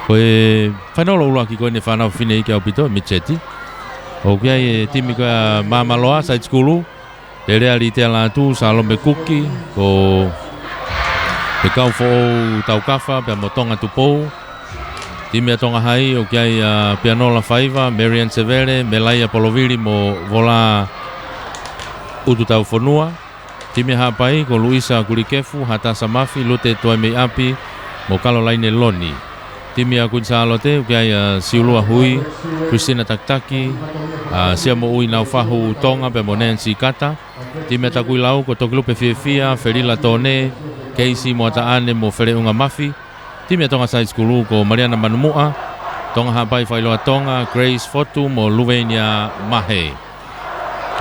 Koe whanolo ula ki koe ne whanau whine ike au pito, Micheti. O kia e timi koe Mamaloa, Side School. Le rea li te ala tu, Salome Kuki, ko pe kau fo tau kafa, pe motonga tupou. Timi a tonga hai, o kia e Pianola Faiva, Marian Severe, Melaia Polovili mo vola utu tau fonua. Timi hapai, ko Luisa Kulikefu, Hatasa Mafi, Lute Toemei Api, mo Caroline Loni. Timi a Kunsalote, ukia Siulua Hui, Christina Taktaki, sia mo ui nau fahu tonga pe mo Nancy Kata. Timi a Takui Lau, ko Tokilupe Fiefia, Ferila Tone, Casey Moataane mo Fereunga Mafi. Timi a Tonga Side School, ko Mariana Manumua, Tonga Hapai Whailoa Tonga, Grace Fotu mo Luvenia Mahe.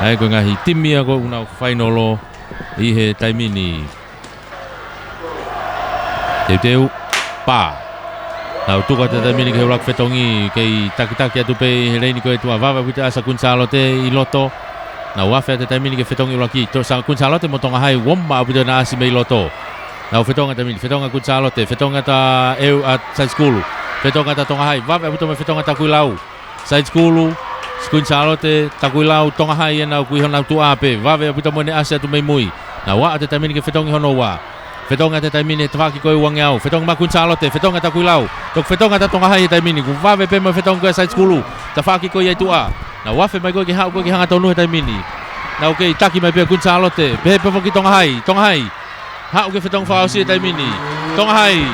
Ai ko ngahi timi a ko unau whainolo i he taimini. Teu, pa. Nau tuka te taimini ke ulak whetongi kei takitaki atu pe he reini koe tua wawa wita asa Kunsalote i loto. Nau wawhea te taimini ke whetongi ulaki. Sa Kunsalote mo tonga hai womma au pito na asi mei loto. Nau whetonga taimini, whetonga Kunsalote, whetonga ta eu at Side School. Whetonga ta tonga hai, wawa pito me whetonga ta kui lau. Side School, Kunsalote, ta kui lau, tonga hai e nau kui honau tu ape. Wawa pito mo ne asi atu mei mui. Nau waa te taimini ke whetongi hono waa. Whetonga te taimini te whaki koe uangi au. Whetonga ma Kunsalote, whetonga ta kui lau. Tok whetonga ta tonga hai e taimini. Ku wawe pe mo whetonga koe Side School. Ta whaki koe iai tua. Na wawe mai koe ki hau koe ki hanga tonu he taimini. Na okei taki mai pe Kunsalote. Pehe pe whaki tonga hai. Tonga hai. Hau ke whetonga whaosi e taimini. Tonga hai.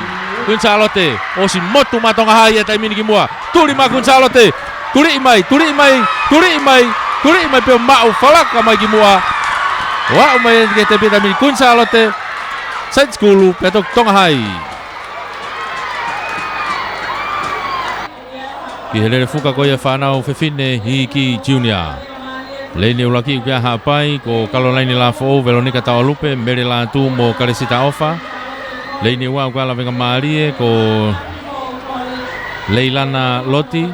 Kunsalote. Osi motu ma tonga hai e taimini ki mua. Turi ma Kunsalote. Turi imai. Turi imai. Turi imai. Turi imai pe mau whalaka mai ki mua. Wau mai ke te pe taimini. Kunsalote. Side School, petok tonga hai. Ki helere fuka koia whanau whewhine Hiki Junior. Leine ulaki ukia hapai ko Caroline Lafo, Veronica Tawalupe, Mary Latu mo Karesita Ofa. Leine ua uka la venga Marie ko Leilana Loti.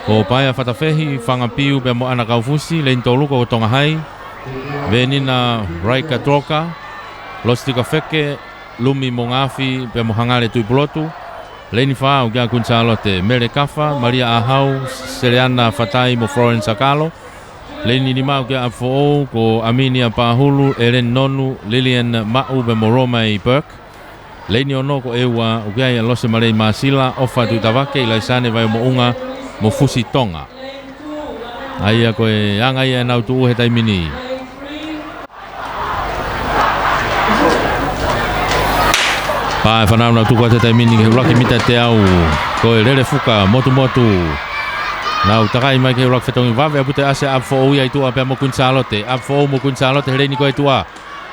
Ko Paia Fatafehi, Whangapiu pe mo Ana Kaufusi, Leine Toluko ko tonga hai. Venina Raika Troka. Lostika Feke, Lumi Mongafi, pe mohangale tui pulotu. Leini Faa, ukia Kunsalote, Mere Kafa, Maria Ahau, Seleana Fatai mo Florence Akalo. Leini Nima, ukia Afo, ko Aminia Pahulu, Eren Nonu, Lilian Mau, pe mo Romai Burke. Leini Ono, ko Ewa, ukia Lose Marei Masila, Ofa Tuitawake, Ilaisane vai mo unga, mo Fusi Tonga. Aia koe, anga ia nau tuu he taimini. Pai whanau na tuku a te taimini ke ulaki mita te au. Koe rere fuka, motu motu. Nau takai mai ke ulaki whetongi wawe apute ase apfo ui ai tua pe mo Kunsalote. Apfo mo Kunsalote hereini koe tua.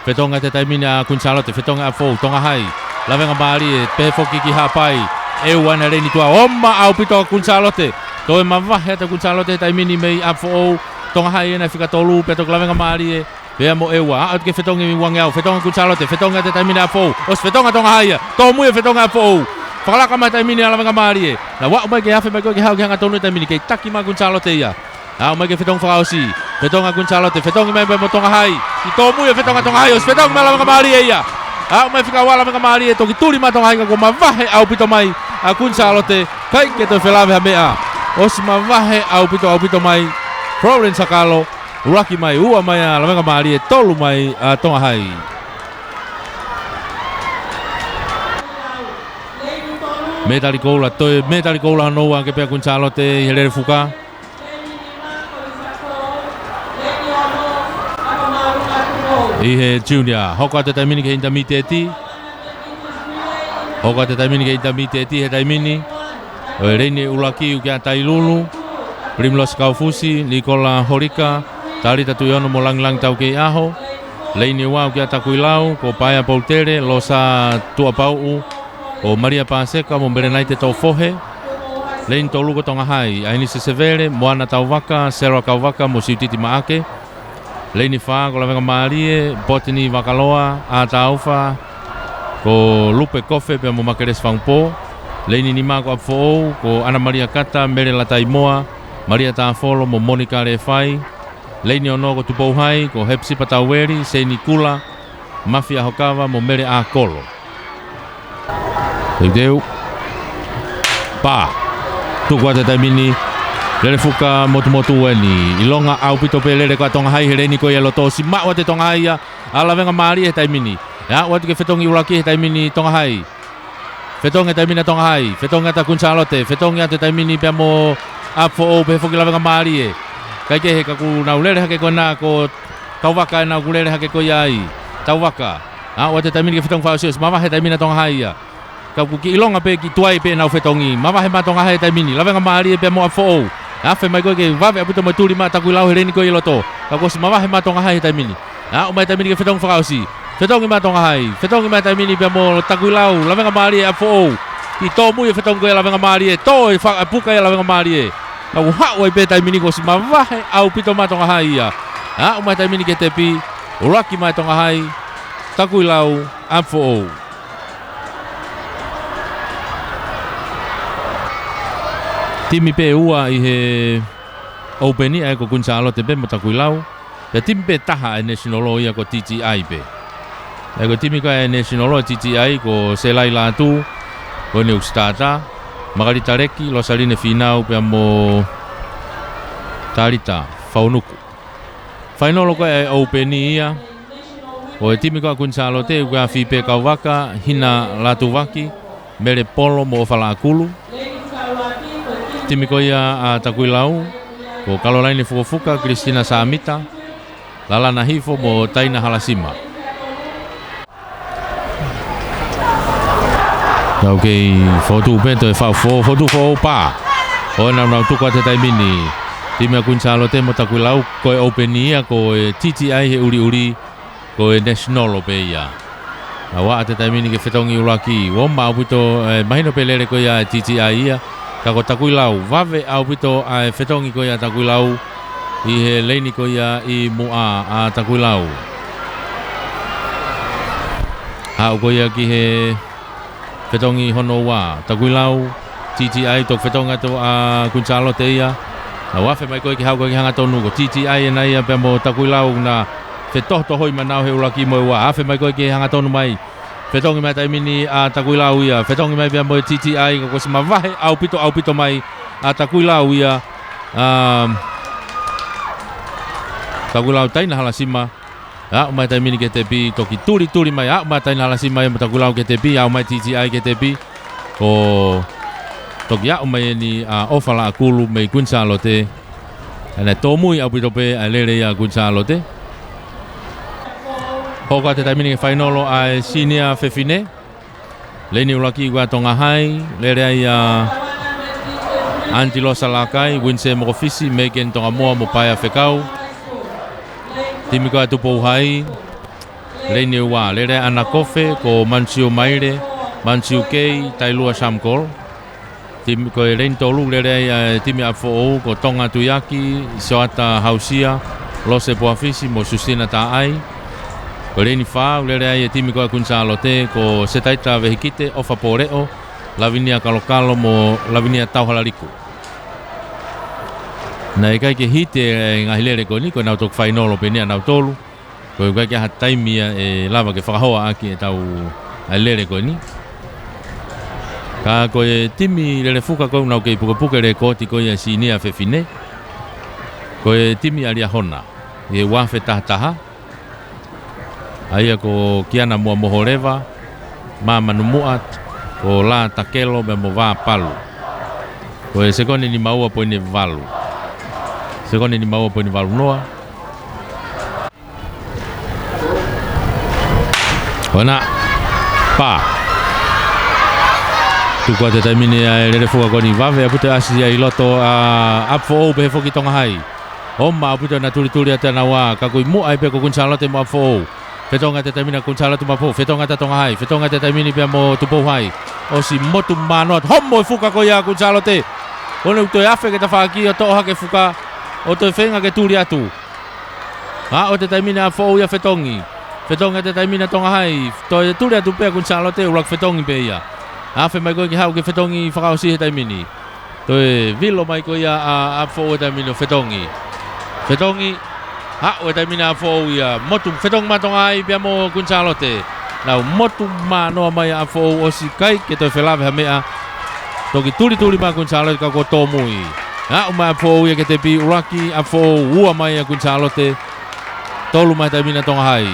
Whetonga te taimini a Kunsalote, whetonga apfo, tonga hai. Lawenga maari, pehe foki ki hapai. Eu ana hereini tua, oma au pito Kunsalote. Toe mawahe te Kunsalote taimini mei apfo, tonga hai ena whikatolu, petok lawenga maari. Pea mo ewa, aut ke whetonga mi wangi au, whetonga Kunsalote, whetonga te taimini a fou, os whetonga tonga haia, tō mui e whetonga a fou, whakalaka mai taimini a lawenga maari e, na wau mai ke hawhi mai koe ke hau ke hanga tonu e taimini, kei taki ma Kunsalote ia, au mai ke whetonga whakaosi, whetonga Kunsalote, whetonga mai mo tonga hai, i tō mui e whetonga tonga hai, os whetonga mai lawenga maari e ia, au mai whikawa lawenga maari e, toki turi ma tonga hai ka ko mawahe au pito mai, a Kunsalote, kai ke toi whelawe ha mea, os mawahe au pito mai, Florence Akalo, Uraki mai, ua mai a lawenga maari e tolu mai a tonga hai. Metali koula, toi metali koula noua ke pea Kunsalote i helere fuka. I he junior, hoko te taimini ke intermediate. Hoko te taimini ke intermediate he taimini. O reini ulaki ukia Tailulu, Primlos Kaufusi, Nicola Horika, Tarita tuiono mo lang tau kei aho. Leini wau kia takui lau, ko Paia Pautere, Losa Tuapau, o Maria Paseka, mo Berenai te tau fohe. Leini tau luko tonga hai, Ainise Severe, Moana Tauwaka, Sarah Kauwaka, mo Siutiti Maake. Leini Faa, ko lawenga Marie, Botini Wakaloa, Ata Aufa, ko Lupe Kofe, pe mo Makeres Fangpo. Leini Nima ko Apfo, ko Ana Maria Kata, Mere Lataimoa, Maria Tafolo, mo Monica Refai. Leini Ono ko Tupou Hai, ko Hepsi Pataweri, Seini Kula, Mafia Hokawa, mo Mere A Kolo. Deu. Pa. Tuku te taimini. Lele fuka motu ni. Ilonga au pito pe lele ka tonga hai hele ni ko ia loto si ma te tonga hai ia. Ala venga mari e taimini. Ya watu ke fetongi ulaki e taimini tonga hai. Fetonga taimina tonga hai. Fetonga ta kunsalote. Fetonga te taimini pe mo apfo o pe foki la venga mari e. Kai ke he ka ku na ulele hake ko na ko tauwaka na ulele hake ko ia i. Tauwaka. Watu taimini ke fetong fa osios. Mama he taimina tonga hai ia. Ka ku ki ilonga pe ki tuai pe na fetongi. Mama he ma tonga hai taimini. La venga mari e pe mo apfo o. Afe mai ko ke vave aputo maturi ma taku lau heleni ko iloto. Ka ko si mama he ma tonga hai taimini. O mai taimini ke fetong fa osi. Fetongi ma tonga hai. Fetongi ma taimini pe mo taku lau la venga mari e apfo o. Ki to mu e fetong ko la venga mari e. To e fa puka la venga mari e. Ka ku ha oi pe taimini ko si mama he au pito ma tonga hai ia. O mai taimini ke tepi. Uraki ma tonga hai. Taku lau apfo o. Timi pe ua i he openi ai ko kunsalo te pe mataku lau. Te timi pe taha e national law ia ko TGI pe. E ko timi ka e national law TGI ko selai latu ko ne ustata magarita reki lo saline finau pe mo tarita faunuku. Final ko e openi ia. Ko e timi ka kunsalo te ka fi pe ka waka hina latu waki mere polo mo fala akulu. Timi ko ia a takui lau ko Caroline Fukufuka, Christina Samita, Lalana Hifo mo Taina Halasima. Okay, fotu pento e fotu fo pa. O na tu ko te taimini. Timi kunsalo te mo takui lau ko e openia ko e TTI he uri ko e national pe ia. Awa te taimini ke fetongi ulaki. Wo ma puto mahino pelele ko ia TTI ia. Kako takui lau, vave au pito a fetongi ko ia takui lau i he leini ko ia i mua a takui lau. Hau ko ia ki he fetongi hono wa takui lau TTI tok fetonga to a kunsalo te ia. Na wafe mai ko ki hau ko ki hanga tonu ko TTI na ia pe mo takui lau na fetoh to hoi manau he ulaki mo wa. Afe mai ko ki hanga tonu mai. Fetongi mai taimini a takui lau ia. Fetongi mai pia mo TTI ko si mavahe au pito mai a takui lau ia. Takui lau taina halasima. Mai taimini ke tepi toki turi mai. Mai taina halasima ia takui lau ke tepi. Mai TTI ke tepi. Ko toki mai ni ofala akulu mai kunsalo te. Ana tomui au pito pe a lere ia kunsalo te. Hoka te taimini ke whainolo a senior fefine. Leini ulaki gua tonga hai. Lere ai Antilosa lakai. Winse mokofisi. Megen tonga moa mo paia whekau. Timi koa tupo hai. Leini ua. Lere ana kofe ko Mansio Maire. Mansio Kei. Tailua Samkol. Timi koe leini tolu. Lere ai timi afo ou ko tonga tuyaki. Soata hausia. Lose poafisi mo sustina ta ai. Ko reini wha, ulere ai e timi koa kunsalo te ko setaita vehikite ofa poreo lavinia kalokalo mo lavinia tauhalariku. Na e kai ke hite e ngahilere ko ni ko nau tok whainolo pe nia nau tolu. Ko e kai ke hataimia e lava ke whakahoa aki e tau ailere ko ni. Ka ko e timi lele fuka ko nau kei pukapuka re koti ko ia sinia fefine. Ko e timi alia hona. E wafe tahataha. Aia ko kiana mua mohoreva, ma manumuat, ko la takelo me mo va palu. Ko e sekone ni maua po ni valu. Sekone ni maua po ni valu noa. Ona pa. Tu ko te taimini e lere fuka ko ni vave apute asi ai loto apfo o pe foki tonga hai. Oma apute na turi ata na wa ka ko mu ai pe ko kunsalo te mo apfo. Fetonga te taimina kunsala tu mapo, fetonga te tonga hai, fetonga te taimini pia mo tupo hai. O si motu manot, homo fuka ko ia kunsalo te. Ono uto e afe ke ta whaki o toha ke fuka, o to e whenga ke turi atu. O te taimina fo ia fetongi. Fetonga te taimina tonga hai, to e turi atu pia kunsalo te urak fetongi pe ia. Afe mai koe ki hau ke fetongi whakao si he taimini. To e vilo mai ko ia a fo o taimino fetongi. Fetongi, o taimina fo ia motu fetong matonga ai pia mo kunsalo te. Nau motu manoa mai a fo o si kai ke to felave ha mea. Toki tuli Gonzalo ka ko tomui. Na uma fo ia ke te pi uraki a fo ua mai a Gonzalo te. Tolu mai ta mina tonga hai.